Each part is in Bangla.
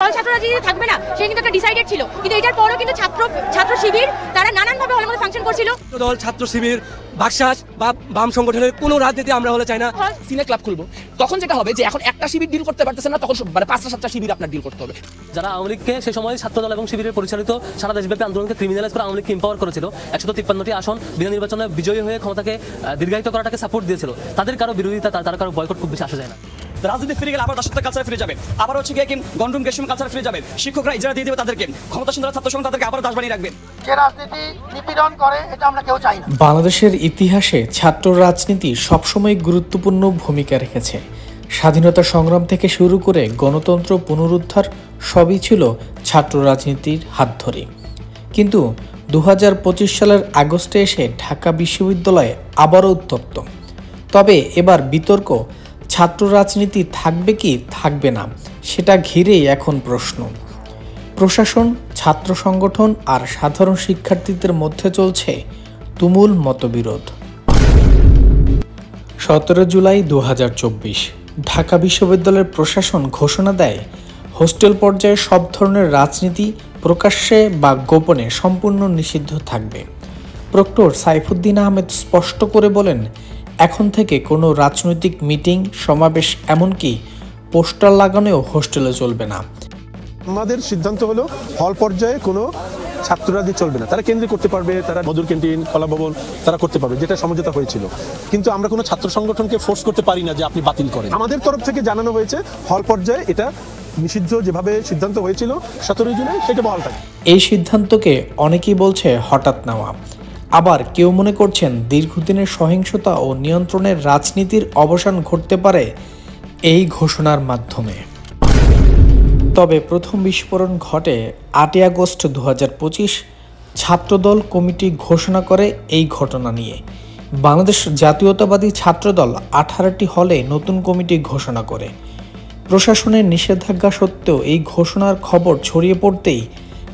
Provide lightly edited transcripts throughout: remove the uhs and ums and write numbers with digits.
দল ছাত্র রাজনীতি থাকবে না, সে কিন্তু একটা ডিসাইডেড ছিল। কিন্তু এটার পরও কিন্তু ছাত্র শিবির তারা নানানভাবে হলের মধ্যে ফাংশন করছিল। দল ছাত্র শিবির বাকশাস বা বাম সংগঠনের কোনো রাজনীতি আমরা হলে চাই না। সিনে ক্লাব খুলবো, তখন যেটা হবে যে এখন একটা শিবির ডিল করতে পারতেছেন না, তখন মানে 5টা-7টা শিবির আপনার ডিল করতে হবে। যারা আওয়ামী লীগকে সেই সময় ছাত্রদল এবং শিবিরের পরিচালিত সারা দেশব্যাপী আন্দোলনকে ক্রিমিনালাইজ করে আওয়ামী লীগকে এম্পাওয়ার করেছিল, 153টি আসন বিনা নির্বাচনে বিজয়ী হয়ে ক্ষমতাকে দীর্ঘায়িত করাটাকে সাপোর্ট দিয়েছিল, তাদের কারো বিরোধিতা তারা কারো বয়কট খুব বেশি আসা যায় না। রাজনীতি ফিরে গেলে আবার দাসত্বের কালচারে ফিরে যাবে, আবার হচ্ছে গিয়ে গন্ডুম গেসুম কালচারে ফিরে যাবে। শিক্ষকরা ইজারা দিয়ে দেবে তাদেরকে, ক্ষমতাসীন ছাত্র সংঘ তাদেরকে আবার দাস বানিয়ে রাখবে। যে রাজনীতি নিপীড়ন করে এটা আমরা কেউ চাই না। বাংলাদেশের ইতিহাসে ছাত্র রাজনীতি সবসময় গুরুত্বপূর্ণ ভূমিকা রেখেছে। স্বাধীনতা সংগ্রাম থেকে শুরু করে গণতন্ত্র পুনরুদ্ধার সবই ছিল ছাত্র রাজনীতির হাত ধরে। কিন্তু 2025 সালের আগস্টে এসে ঢাকা বিশ্ববিদ্যালয়ে আবারও উত্তপ্ত। তবে এবার বিতর্ক ছাত্র রাজনীতি থাকবে কি থাকবে না সেটা ঘিরেই এখন প্রশ্ন। প্রশাসন, ছাত্র সংগঠন আর সাধারণ শিক্ষার্থীদের মধ্যে চলছে তুমুল মতবিরোধ। 17 জুলাই 2024 ঢাকা বিশ্ববিদ্যালয়ের প্রশাসন ঘোষণা দেয় হোস্টেল পর্যায়ে সব ধরনের রাজনীতি প্রকাশ্যে বা গোপনে সম্পূর্ণ নিষিদ্ধ থাকবে। প্রক্টর সাইফুদ্দিন আহমেদ স্পষ্ট করে বলেন, এখন থেকে কোনো রাজনৈতিক মিটিং, সমাবেশ, এমনকি পোস্টার লাগানোও হোস্টেলে চলবে না। আমাদের সিদ্ধান্ত হলো হল পর্যায়ে কোনো ছাত্ররা দিয়ে চলবে না, তারা কেন্দ্রে করতে পারবে, তারা মধুর ক্যান্টিন, কলা ভবন তারা করতে পারবে, যেটা সমঝোতা হয়েছিল। কিন্তু আমরা কোনো ছাত্র সংগঠনকে ফোর্স করতে পারি না যে আপনি বাতিল করেন। আমাদের তরফ থেকে জানানো হয়েছে হল পর্যায়ে এটা নিষিদ্ধ, যেভাবে সিদ্ধান্ত হয়েছিল 17 জুলাই সেটা বহাল থাকে। এই সিদ্ধান্তকে অনেকেই বলছে হঠাৎ নেওয়া, আবার কেউ মনে করছেন দীর্ঘদিনের সহিংসতা ও নিয়ন্ত্রণের রাজনীতির অবসান ঘটতে পারে এই ঘোষণার মাধ্যমে। তবে প্রথম বিস্ফোরণ ঘটে 8 আগস্ট 2025। ছাত্রদল কমিটি ঘোষণা করে এই ঘটনা নিয়ে। বাংলাদেশ জাতীয়তাবাদী ছাত্রদল 18টি হলে নতুন কমিটি ঘোষণা করে। প্রশাসনের নিষেধাজ্ঞা সত্ত্বেও এই ঘোষণার খবর ছড়িয়ে পড়তেই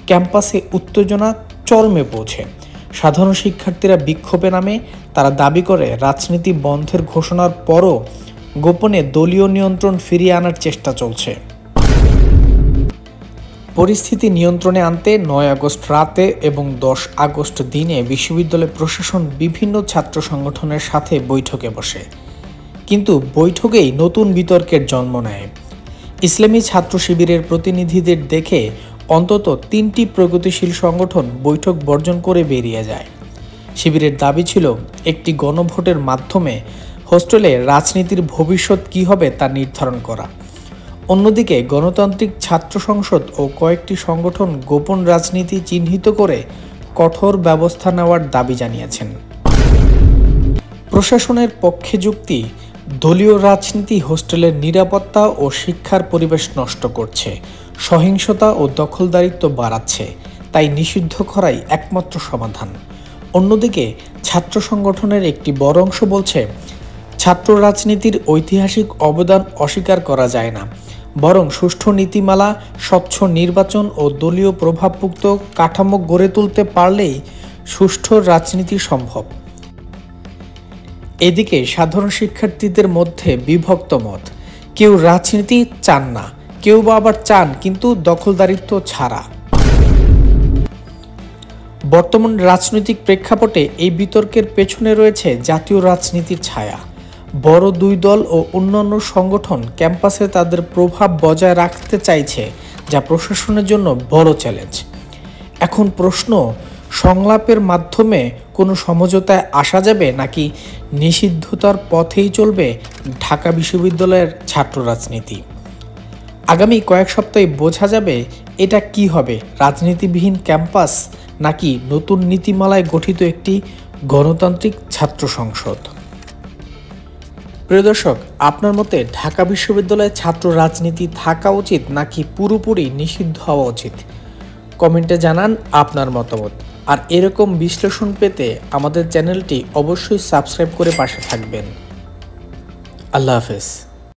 ক্যাম্পাসে উত্তেজনা চরমে পৌঁছে। সাধারণ শিক্ষার্থীরা বিক্ষোভে নামে। তারা দাবি করে রাজনীতি বন্ধের ঘোষণার পরও গোপনে দলীয় নিয়ন্ত্রণ ফিরিয়ে আনার চেষ্টা চলছে। পরিস্থিতি নিয়ন্ত্রণে আনতে 9 আগস্ট রাতে এবং 10 আগস্ট দিনে বিশ্ববিদ্যালয় প্রশাসন বিভিন্ন ছাত্র সংগঠনের সাথে বৈঠকে বসে। কিন্তু বৈঠকেই নতুন বিতর্কের জন্ম নেয়। ইসলামী ছাত্র শিবিরের প্রতিনিধিদের দেখে অন্তত 3টি প্রগতিশীল সংগঠন বৈঠক বর্জন করে বেরিয়ে যায়। শিবিরের দাবি ছিল একটি গণভোটের মাধ্যমে হোস্টেলে রাজনীতির ভবিষ্যৎ কী হবে তা নির্ধারণ করা। অন্যদিকে গণতান্ত্রিক ছাত্র সংসদ ও কয়েকটি সংগঠন গোপন রাজনীতি চিহ্নিত করে কঠোর ব্যবস্থা নেওয়ার দাবি জানিয়েছেন। প্রশাসনের পক্ষে যুক্তি, দলীয় রাজনীতি হোস্টেলের নিরাপত্তা ও শিক্ষার পরিবেশ নষ্ট করছে, সহিংসতা ও দখলদারিত্ব বাড়াচ্ছে, তাই নিষিদ্ধ করাই একমাত্র সমাধান। অন্যদিকে ছাত্র সংগঠনের একটি বড় অংশ বলছে, ছাত্র রাজনীতির ঐতিহাসিক অবদান অস্বীকার করা যায় না, বরং সুষ্ঠু নীতিমালা, স্বচ্ছ নির্বাচন ও দলীয় প্রভাবমুক্ত কাঠামো গড়ে তুলতে পারলেই সুষ্ঠু রাজনীতি সম্ভব। এদিকে সাধারণ শিক্ষার্থীদের মধ্যে বিভক্ত মত। কেউ রাজনীতি চান না, কেউ বা আবার চান কিন্তু দখলদারিত্ব ছাড়া। বর্তমান রাজনৈতিক প্রেক্ষাপটে এই বিতর্কের পেছনে রয়েছে জাতীয় রাজনীতির ছায়া। বড় দুই দল ও অন্যান্য সংগঠন ক্যাম্পাসে তাদের প্রভাব বজায় রাখতে চাইছে, যা প্রশাসনের জন্য বড় চ্যালেঞ্জ। এখন প্রশ্ন, সংলাপের মাধ্যমে কোনো সমঝোতায় আসা যাবে নাকি নিষিদ্ধতার পথেই চলবে ঢাকা বিশ্ববিদ্যালয়ের ছাত্র রাজনীতি? আগামী কয়েক সপ্তাহে বোঝা যাবে এটা কি হবে, রাজনীতিবিহীন ক্যাম্পাস নাকি নতুন নীতিমালায় গঠিত একটি গণতান্ত্রিক ছাত্র সংসদ। প্রিয় দর্শক, আপনার মতে ঢাকা বিশ্ববিদ্যালয়ে ছাত্র রাজনীতি থাকা উচিত নাকি পুরোপুরি নিষিদ্ধ হওয়া উচিত? কমেন্টে জানান আপনার মতামত। আর এরকম বিশ্লেষণ পেতে আমাদের চ্যানেলটি অবশ্যই সাবস্ক্রাইব করে পাশে থাকবেন। আল্লাহ হাফেজ।